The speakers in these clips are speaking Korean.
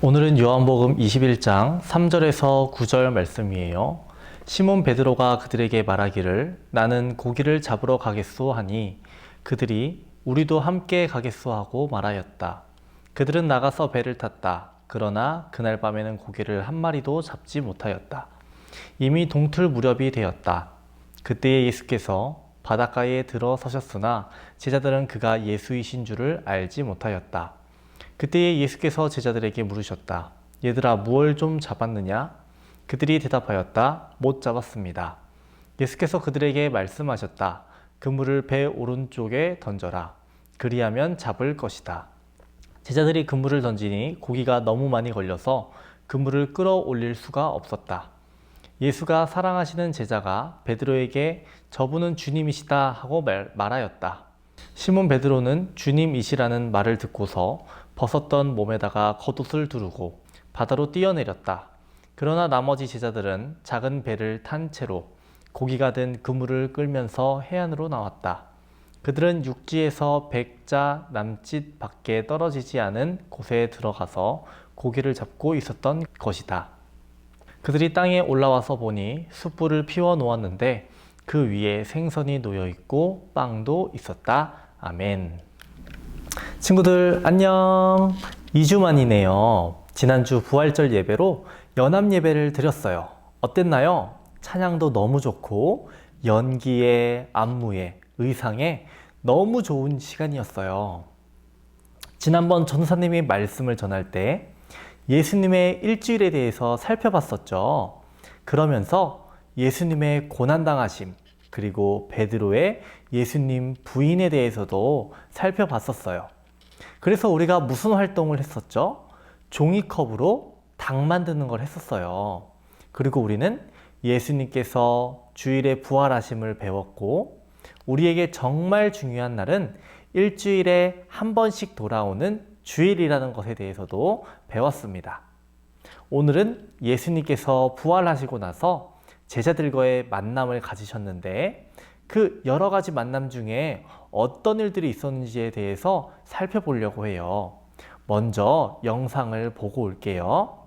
오늘은 요한복음 21장 3절에서 9절 말씀이에요. 시몬 베드로가 그들에게 말하기를 나는 고기를 잡으러 가겠소 하니 그들이 우리도 함께 가겠소 하고 말하였다. 그들은 나가서 배를 탔다. 그러나 그날 밤에는 고기를 한 마리도 잡지 못하였다. 이미 동틀 무렵이 되었다. 그때에 예수께서 바닷가에 들어서셨으나 제자들은 그가 예수이신 줄을 알지 못하였다. 그때에 예수께서 제자들에게 물으셨다. 얘들아, 무얼 좀 잡았느냐? 그들이 대답하였다. 못 잡았습니다. 예수께서 그들에게 말씀하셨다. 그물을 배 오른쪽에 던져라. 그리하면 잡을 것이다. 제자들이 그물을 던지니 고기가 너무 많이 걸려서 그물을 끌어올릴 수가 없었다. 예수가 사랑하시는 제자가 베드로에게 저분은 주님이시다 하고 말하였다. 시몬 베드로는 주님이시라는 말을 듣고서 벗었던 몸에다가 겉옷을 두르고 바다로 뛰어내렸다. 그러나 나머지 제자들은 작은 배를 탄 채로 고기가 든 그물을 끌면서 해안으로 나왔다. 그들은 육지에서 100자 남짓 밖에 떨어지지 않은 곳에 들어가서 고기를 잡고 있었던 것이다. 그들이 땅에 올라와서 보니 숯불을 피워 놓았는데 그 위에 생선이 놓여 있고 빵도 있었다. 아멘. 친구들 안녕. 2주 만이네요. 지난주 부활절 예배로 연합 예배를 드렸어요. 어땠나요? 찬양도 너무 좋고 연기에 안무에 의상에 너무 좋은 시간이었어요. 지난번 전도사님이 말씀을 전할 때 예수님의 일주일에 대해서 살펴봤었죠. 그러면서 예수님의 고난당하심 그리고 베드로의 예수님 부인에 대해서도 살펴봤었어요. 그래서 우리가 무슨 활동을 했었죠? 종이컵으로 닭 만드는 걸 했었어요. 그리고 우리는 예수님께서 주일에 부활하심을 배웠고 우리에게 정말 중요한 날은 일주일에 한 번씩 돌아오는 주일이라는 것에 대해서도 배웠습니다. 오늘은 예수님께서 부활하시고 나서 제자들과의 만남을 가지셨는데 그 여러 가지 만남 중에 어떤 일들이 있었는지에 대해서 살펴보려고 해요. 먼저 영상을 보고 올게요.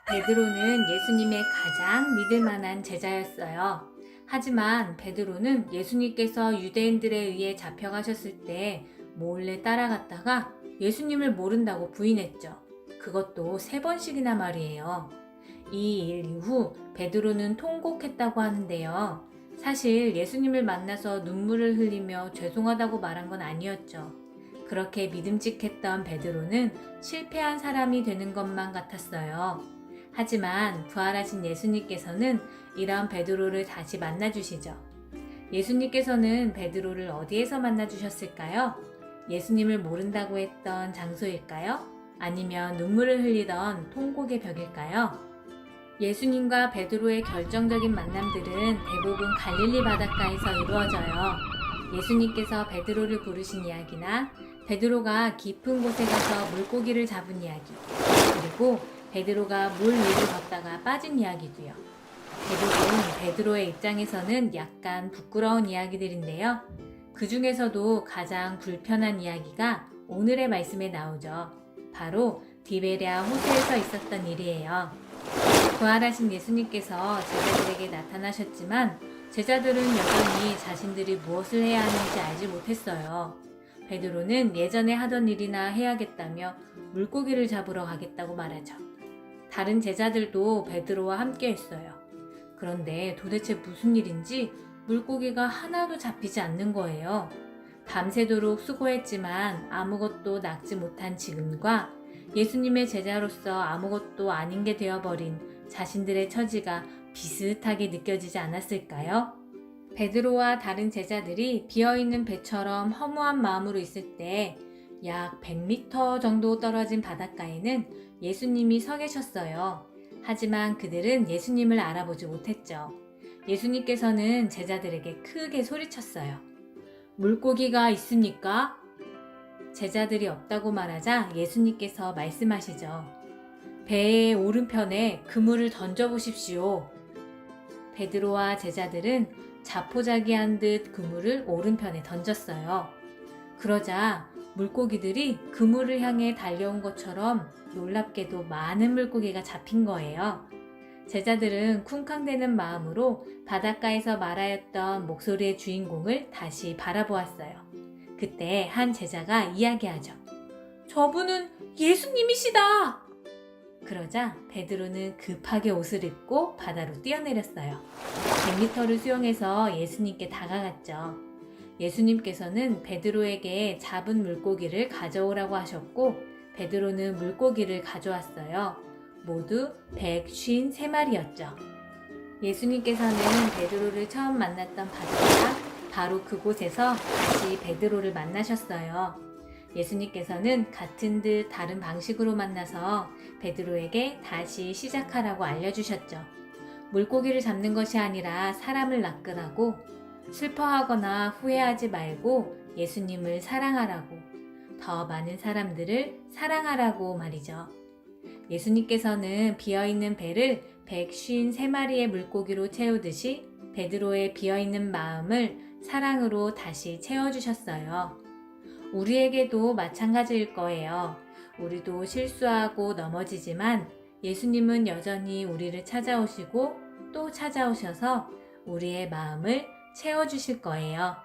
베드로는 예수님의 가장 믿을 만한 제자였어요. 하지만 베드로는 예수님께서 유대인들에 의해 잡혀가셨을 때 몰래 따라갔다가 예수님을 모른다고 부인했죠. 그것도 3번씩이나 말이에요. 이 일 이후 베드로는 통곡했다고 하는데요. 사실 예수님을 만나서 눈물을 흘리며 죄송하다고 말한 건 아니었죠. 그렇게 믿음직했던 베드로는 실패한 사람이 되는 것만 같았어요. 하지만 부활하신 예수님께서는 이런 베드로를 다시 만나주시죠. 예수님께서는 베드로를 어디에서 만나주셨을까요? 예수님을 모른다고 했던 장소일까요? 아니면 눈물을 흘리던 통곡의 벽일까요? 예수님과 베드로의 결정적인 만남들은 대부분 갈릴리 바닷가에서 이루어져요. 예수님께서 베드로를 부르신 이야기나 베드로가 깊은 곳에 가서 물고기를 잡은 이야기, 그리고 베드로가 물 위를 걷다가 빠진 이야기도요. 대부분 베드로의 입장에서는 약간 부끄러운 이야기들인데요. 그 중에서도 가장 불편한 이야기가 오늘의 말씀에 나오죠. 바로 디베랴 호수에서 있었던 일이에요. 부활하신 예수님께서 제자들에게 나타나셨지만 제자들은 여전히 자신들이 무엇을 해야 하는지 알지 못했어요. 베드로는 예전에 하던 일이나 해야겠다며 물고기를 잡으러 가겠다고 말하죠. 다른 제자들도 베드로와 함께 했어요. 그런데 도대체 무슨 일인지 물고기가 하나도 잡히지 않는 거예요. 밤새도록 수고했지만 아무것도 낚지 못한 지금과 예수님의 제자로서 아무것도 아닌 게 되어버린 자신들의 처지가 비슷하게 느껴지지 않았을까요? 베드로와 다른 제자들이 비어있는 배처럼 허무한 마음으로 있을 때 약 100m 정도 떨어진 바닷가에는 예수님이 서 계셨어요. 하지만 그들은 예수님을 알아보지 못했죠. 예수님께서는 제자들에게 크게 소리쳤어요. 물고기가 있습니까? 제자들이 없다고 말하자 예수님께서 말씀하시죠. 배의 오른편에 그물을 던져보십시오. 베드로와 제자들은 자포자기한 듯 그물을 오른편에 던졌어요. 그러자 물고기들이 그물을 향해 달려온 것처럼 놀랍게도 많은 물고기가 잡힌 거예요. 제자들은 쿵쾅대는 마음으로 바닷가에서 말하였던 목소리의 주인공을 다시 바라보았어요. 그때 한 제자가 이야기하죠. 저분은 예수님이시다! 그러자 베드로는 급하게 옷을 입고 바다로 뛰어내렸어요. 100m를 수영해서 예수님께 다가갔죠. 예수님께서는 베드로에게 잡은 물고기를 가져오라고 하셨고 베드로는 물고기를 가져왔어요. 모두 153마리였죠. 예수님께서는 베드로를 처음 만났던 바닷가 바로 그곳에서 다시 베드로를 만나셨어요. 예수님께서는 같은 듯 다른 방식으로 만나서 베드로에게 다시 시작하라고 알려주셨죠. 물고기를 잡는 것이 아니라 사람을 낚으라고, 슬퍼하거나 후회하지 말고 예수님을 사랑하라고, 더 많은 사람들을 사랑하라고 말이죠. 예수님께서는 비어있는 배를 153마리의 물고기로 채우듯이 베드로의 비어있는 마음을 사랑으로 다시 채워주셨어요. 우리에게도 마찬가지일 거예요. 우리도 실수하고 넘어지지만 예수님은 여전히 우리를 찾아오시고 또 찾아오셔서 우리의 마음을 채워주실 거예요.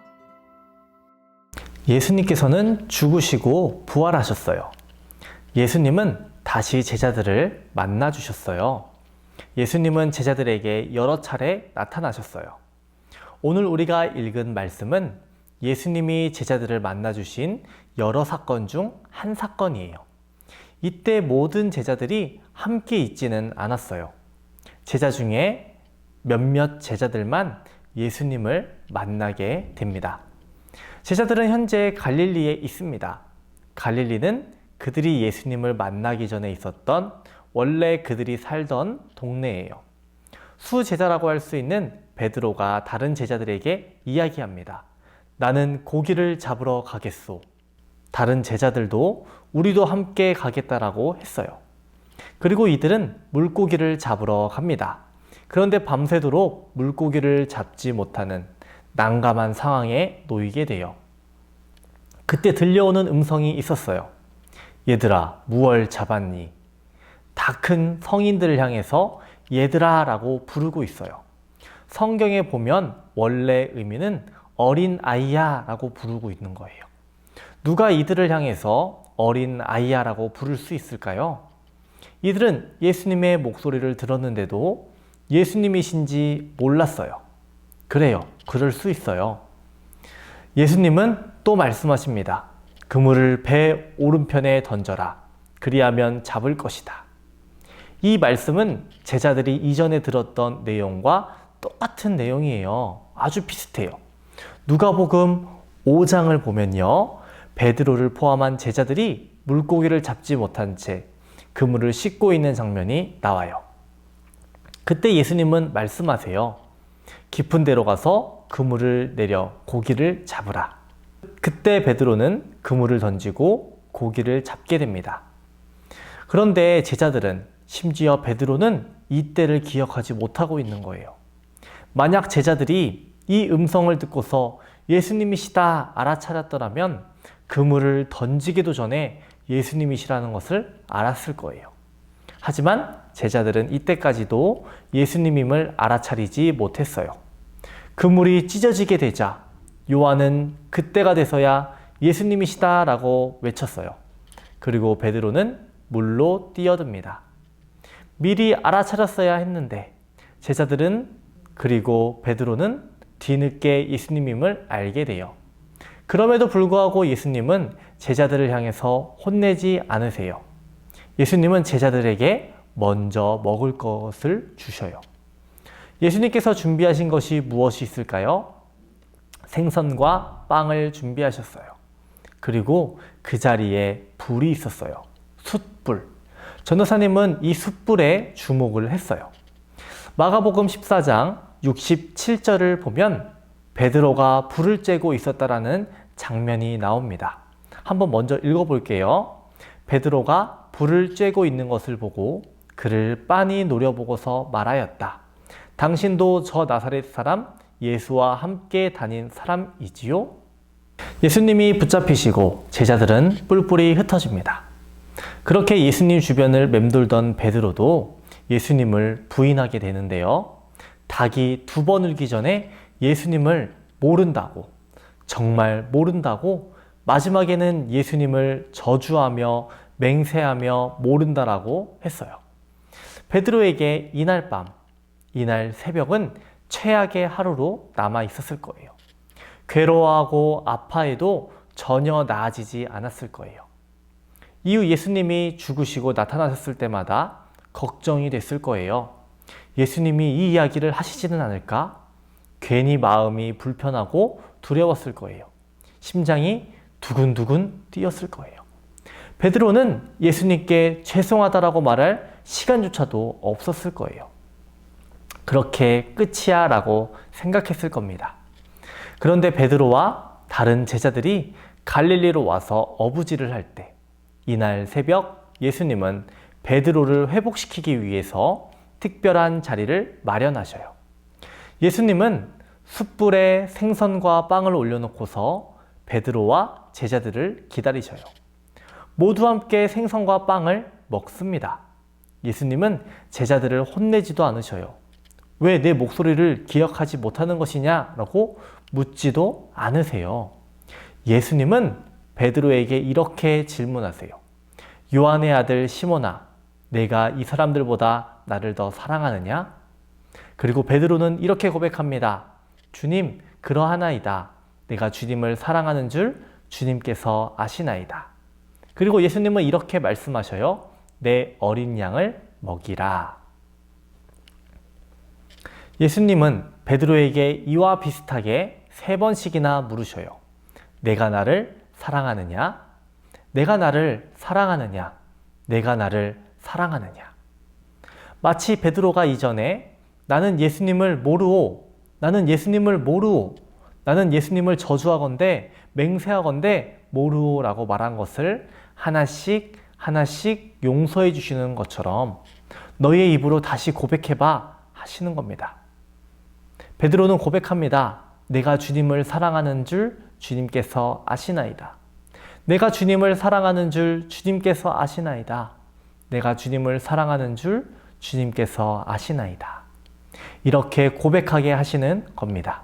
예수님께서는 죽으시고 부활하셨어요. 예수님은 다시 제자들을 만나 주셨어요. 예수님은 제자들에게 여러 차례 나타나셨어요. 오늘 우리가 읽은 말씀은 예수님이 제자들을 만나 주신 여러 사건 중 한 사건이에요. 이때 모든 제자들이 함께 있지는 않았어요. 제자 중에 몇몇 제자들만 예수님을 만나게 됩니다. 제자들은 현재 갈릴리에 있습니다. 갈릴리는 그들이 예수님을 만나기 전에 있었던 원래 그들이 살던 동네예요. 수제자라고 할 수 있는 베드로가 다른 제자들에게 이야기합니다. 나는 고기를 잡으러 가겠소. 다른 제자들도 우리도 함께 가겠다라고 했어요. 그리고 이들은 물고기를 잡으러 갑니다. 그런데 밤새도록 물고기를 잡지 못하는 난감한 상황에 놓이게 돼요. 그때 들려오는 음성이 있었어요. 얘들아, 무얼 잡았니? 다 큰 성인들을 향해서 얘들아 라고 부르고 있어요. 성경에 보면 원래 의미는 어린 아이야 라고 부르고 있는 거예요. 누가 이들을 향해서 어린 아이야 라고 부를 수 있을까요? 이들은 예수님의 목소리를 들었는데도 예수님이신지 몰랐어요. 그래요. 그럴 수 있어요. 예수님은 또 말씀하십니다. 그물을 배 오른편에 던져라. 그리하면 잡을 것이다. 이 말씀은 제자들이 이전에 들었던 내용과 똑같은 내용이에요. 아주 비슷해요. 누가복음 5장을 보면요. 베드로를 포함한 제자들이 물고기를 잡지 못한 채 그물을 씻고 있는 장면이 나와요. 그때 예수님은 말씀하세요. 깊은 데로 가서 그물을 내려 고기를 잡으라. 그때 베드로는 그물을 던지고 고기를 잡게 됩니다. 그런데 제자들은, 심지어 베드로는 이때를 기억하지 못하고 있는 거예요. 만약 제자들이 이 음성을 듣고서 예수님이시다 알아차렸더라면 그물을 던지기도 전에 예수님이시라는 것을 알았을 거예요. 하지만 제자들은 이때까지도 예수님임을 알아차리지 못했어요. 그물이 찢어지게 되자 요한은 그때가 돼서야 예수님이시다 라고 외쳤어요. 그리고 베드로는 물로 뛰어듭니다. 미리 알아차렸어야 했는데 제자들은, 그리고 베드로는 뒤늦게 예수님임을 알게 돼요. 그럼에도 불구하고 예수님은 제자들을 향해서 혼내지 않으세요. 예수님은 제자들에게 먼저 먹을 것을 주셔요. 예수님께서 준비하신 것이 무엇이 있을까요? 생선과 빵을 준비하셨어요. 그리고 그 자리에 불이 있었어요. 숯불. 전도사님은 이 숯불에 주목을 했어요. 마가복음 14장 67절을 보면 베드로가 불을 쬐고 있었다라는 장면이 나옵니다. 한번 먼저 읽어볼게요. 베드로가 불을 쬐고 있는 것을 보고 그를 빤히 노려보고서 말하였다. 당신도 저 나사렛 사람 예수와 함께 다닌 사람이지요? 예수님이 붙잡히시고 제자들은 뿔뿔이 흩어집니다. 그렇게 예수님 주변을 맴돌던 베드로도 예수님을 부인하게 되는데요. 닭이 2번 울기 전에 예수님을 모른다고, 정말 모른다고, 마지막에는 예수님을 저주하며 맹세하며 모른다라고 했어요. 베드로에게 이날 밤, 이날 새벽은 최악의 하루로 남아 있었을 거예요. 괴로워하고 아파해도 전혀 나아지지 않았을 거예요. 이후 예수님이 죽으시고 나타나셨을 때마다 걱정이 됐을 거예요. 예수님이 이 이야기를 하시지는 않을까? 괜히 마음이 불편하고 두려웠을 거예요. 심장이 두근두근 뛰었을 거예요. 베드로는 예수님께 죄송하다라고 말할 시간조차도 없었을 거예요. 그렇게 끝이야 라고 생각했을 겁니다. 그런데 베드로와 다른 제자들이 갈릴리로 와서 어부지를 할 때, 이날 새벽 예수님은 베드로를 회복시키기 위해서 특별한 자리를 마련하셔요. 예수님은 숯불에 생선과 빵을 올려놓고서 베드로와 제자들을 기다리셔요. 모두 함께 생선과 빵을 먹습니다. 예수님은 제자들을 혼내지도 않으셔요. 왜 내 목소리를 기억하지 못하는 것이냐? 라고 묻지도 않으세요. 예수님은 베드로에게 이렇게 질문하세요. 요한의 아들 시몬아, 내가 이 사람들보다 나를 더 사랑하느냐? 그리고 베드로는 이렇게 고백합니다. 주님, 그러하나이다. 내가 주님을 사랑하는 줄 주님께서 아시나이다. 그리고 예수님은 이렇게 말씀하셔요. 내 어린 양을 먹이라. 예수님은 베드로에게 이와 비슷하게 3번씩이나 물으셔요. 내가 나를 사랑하느냐? 내가 나를 사랑하느냐? 내가 나를 사랑하느냐? 마치 베드로가 이전에 나는 예수님을 모르오, 나는 예수님을 모르오, 나는 예수님을 저주하건대 맹세하건대 모르오라고 말한 것을 하나씩 하나씩 용서해 주시는 것처럼 너의 입으로 다시 고백해봐 하시는 겁니다. 베드로는 고백합니다. 내가 주님을 사랑하는 줄 주님께서 아시나이다. 내가 주님을 사랑하는 줄 주님께서 아시나이다. 내가 주님을 사랑하는 줄 주님께서 아시나이다. 이렇게 고백하게 하시는 겁니다.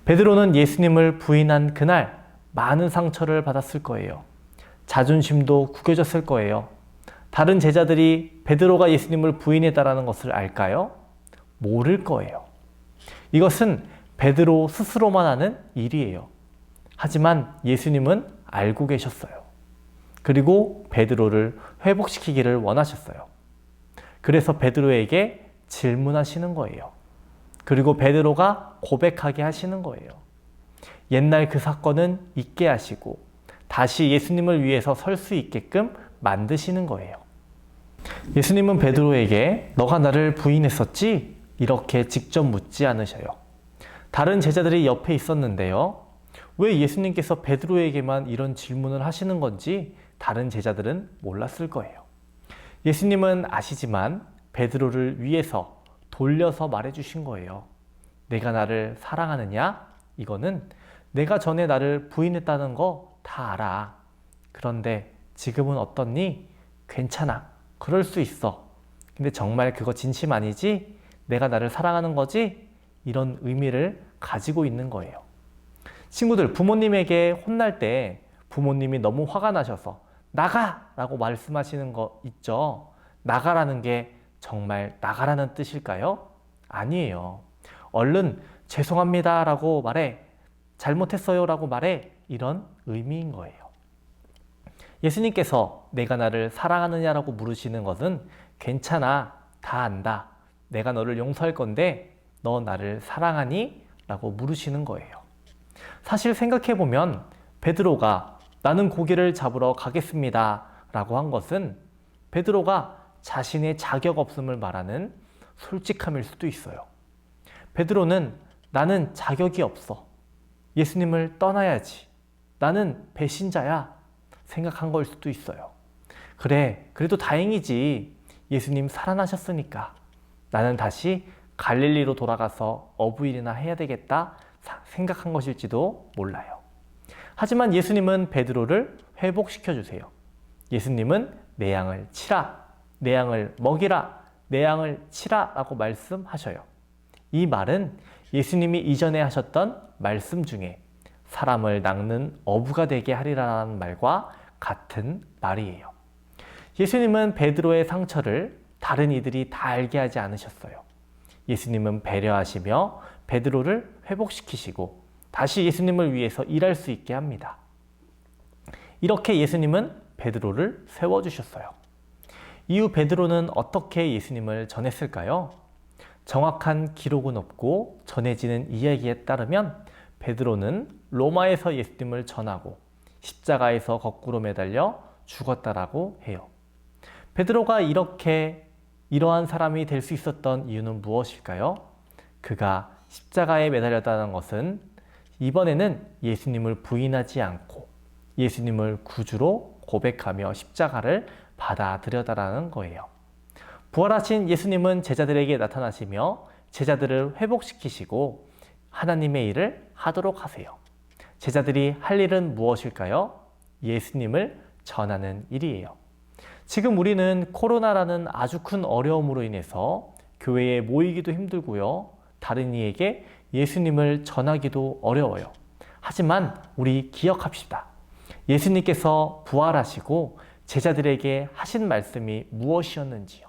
베드로는 예수님을 부인한 그날 많은 상처를 받았을 거예요. 자존심도 구겨졌을 거예요. 다른 제자들이 베드로가 예수님을 부인했다는 것을 알까요? 모를 거예요. 이것은 베드로 스스로만 아는 일이에요. 하지만 예수님은 알고 계셨어요. 그리고 베드로를 회복시키기를 원하셨어요. 그래서 베드로에게 질문하시는 거예요. 그리고 베드로가 고백하게 하시는 거예요. 옛날 그 사건은 잊게 하시고 다시 예수님을 위해서 설 수 있게끔 만드시는 거예요. 예수님은 베드로에게 너가 나를 부인했었지? 이렇게 직접 묻지 않으셔요. 다른 제자들이 옆에 있었는데요. 왜 예수님께서 베드로에게만 이런 질문을 하시는 건지 다른 제자들은 몰랐을 거예요. 예수님은 아시지만 베드로를 위해서 돌려서 말해주신 거예요. 내가 나를 사랑하느냐? 이거는 내가 전에 나를 부인했다는 거 다 알아. 그런데 지금은 어떻니? 괜찮아. 그럴 수 있어. 근데 정말 그거 진심 아니지? 내가 나를 사랑하는 거지? 이런 의미를 가지고 있는 거예요. 친구들, 부모님에게 혼날 때 부모님이 너무 화가 나셔서 나가! 라고 말씀하시는 거 있죠? 나가라는 게 정말 나가라는 뜻일까요? 아니에요. 얼른 죄송합니다 라고 말해, 잘못했어요 라고 말해, 이런 의미인 거예요. 예수님께서 내가 나를 사랑하느냐라고 물으시는 것은 괜찮아, 다 안다. 내가 너를 용서할 건데 너 나를 사랑하니? 라고 물으시는 거예요. 사실 생각해보면 베드로가 나는 고기를 잡으러 가겠습니다 라고 한 것은 베드로가 자신의 자격 없음을 말하는 솔직함일 수도 있어요. 베드로는 나는 자격이 없어. 예수님을 떠나야지. 나는 배신자야. 생각한 걸 수도 있어요. 그래, 그래도 다행이지. 예수님 살아나셨으니까. 나는 다시 갈릴리로 돌아가서 어부일이나 해야 되겠다 생각한 것일지도 몰라요. 하지만 예수님은 베드로를 회복시켜 주세요. 예수님은 내 양을 치라, 내 양을 먹이라, 내 양을 치라 라고 말씀하셔요. 이 말은 예수님이 이전에 하셨던 말씀 중에 사람을 낚는 어부가 되게 하리라는 말과 같은 말이에요. 예수님은 베드로의 상처를 다른 이들이 다 알게 하지 않으셨어요. 예수님은 배려하시며 베드로를 회복시키시고 다시 예수님을 위해서 일할 수 있게 합니다. 이렇게 예수님은 베드로를 세워주셨어요. 이후 베드로는 어떻게 예수님을 전했을까요? 정확한 기록은 없고 전해지는 이야기에 따르면 베드로는 로마에서 예수님을 전하고 십자가에서 거꾸로 매달려 죽었다라고 해요. 베드로가 이러한 사람이 될 수 있었던 이유는 무엇일까요? 그가 십자가에 매달렸다는 것은 이번에는 예수님을 부인하지 않고 예수님을 구주로 고백하며 십자가를 받아들였다라는 거예요. 부활하신 예수님은 제자들에게 나타나시며 제자들을 회복시키시고 하나님의 일을 하도록 하세요. 제자들이 할 일은 무엇일까요? 예수님을 전하는 일이에요. 지금 우리는 코로나라는 아주 큰 어려움으로 인해서 교회에 모이기도 힘들고요. 다른 이에게 예수님을 전하기도 어려워요. 하지만 우리 기억합시다. 예수님께서 부활하시고 제자들에게 하신 말씀이 무엇이었는지요.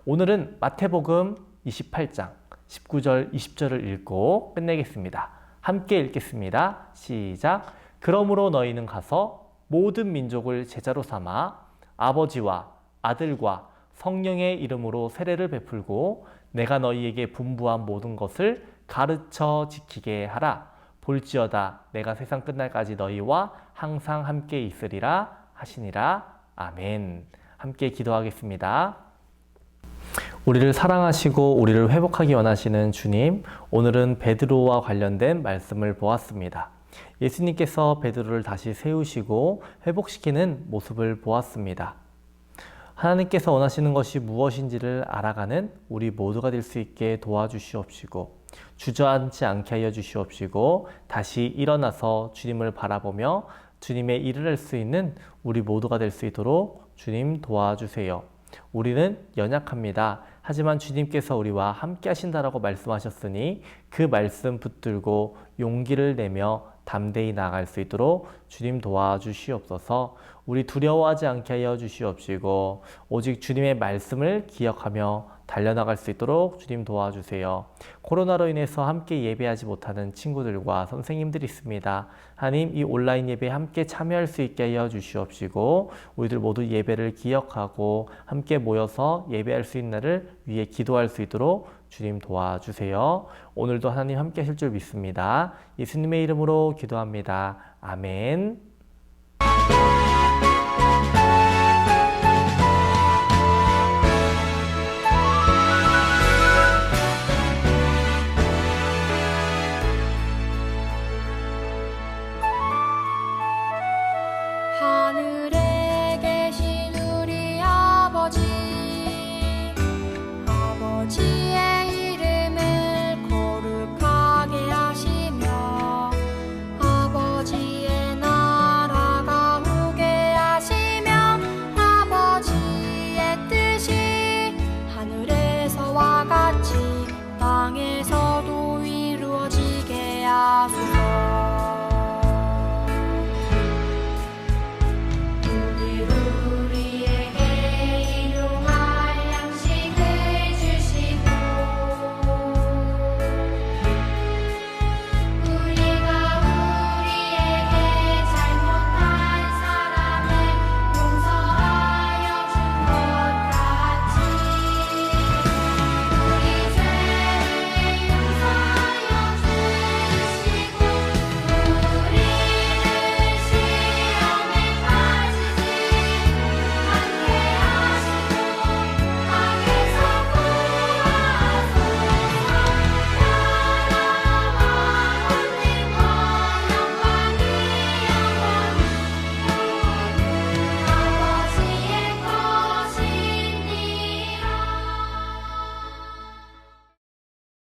오늘은 마태복음 28장 19절 20절을 읽고 끝내겠습니다. 함께 읽겠습니다. 시작. 그러므로 너희는 가서 모든 민족을 제자로 삼아 아버지와 아들과 성령의 이름으로 세례를 베풀고 내가 너희에게 분부한 모든 것을 가르쳐 지키게 하라. 볼지어다 내가 세상 끝날까지 너희와 항상 함께 있으리라 하시니라. 아멘. 함께 기도하겠습니다. 우리를 사랑하시고 우리를 회복하기 원하시는 주님, 오늘은 베드로와 관련된 말씀을 보았습니다. 예수님께서 베드로를 다시 세우시고 회복시키는 모습을 보았습니다. 하나님께서 원하시는 것이 무엇인지를 알아가는 우리 모두가 될 수 있게 도와주시옵시고 주저앉지 않게 하여 주시옵시고 다시 일어나서 주님을 바라보며 주님의 일을 할 수 있는 우리 모두가 될 수 있도록 주님 도와주세요. 우리는 연약합니다. 하지만 주님께서 우리와 함께 하신다라고 말씀하셨으니 그 말씀 붙들고 용기를 내며 담대히 나아갈 수 있도록 주님 도와주시옵소서. 우리 두려워하지 않게 하여 주시옵시고 오직 주님의 말씀을 기억하며 달려나갈 수 있도록 주님 도와주세요. 코로나로 인해서 함께 예배하지 못하는 친구들과 선생님들이 있습니다. 하나님, 이 온라인 예배에 함께 참여할 수 있게 하여 주시옵시고 우리들 모두 예배를 기억하고 함께 모여서 예배할 수 있는 날을 위해 기도할 수 있도록 주님 도와주세요. 오늘도 하나님 함께 하실 줄 믿습니다. 예수님의 이름으로 기도합니다. 아멘.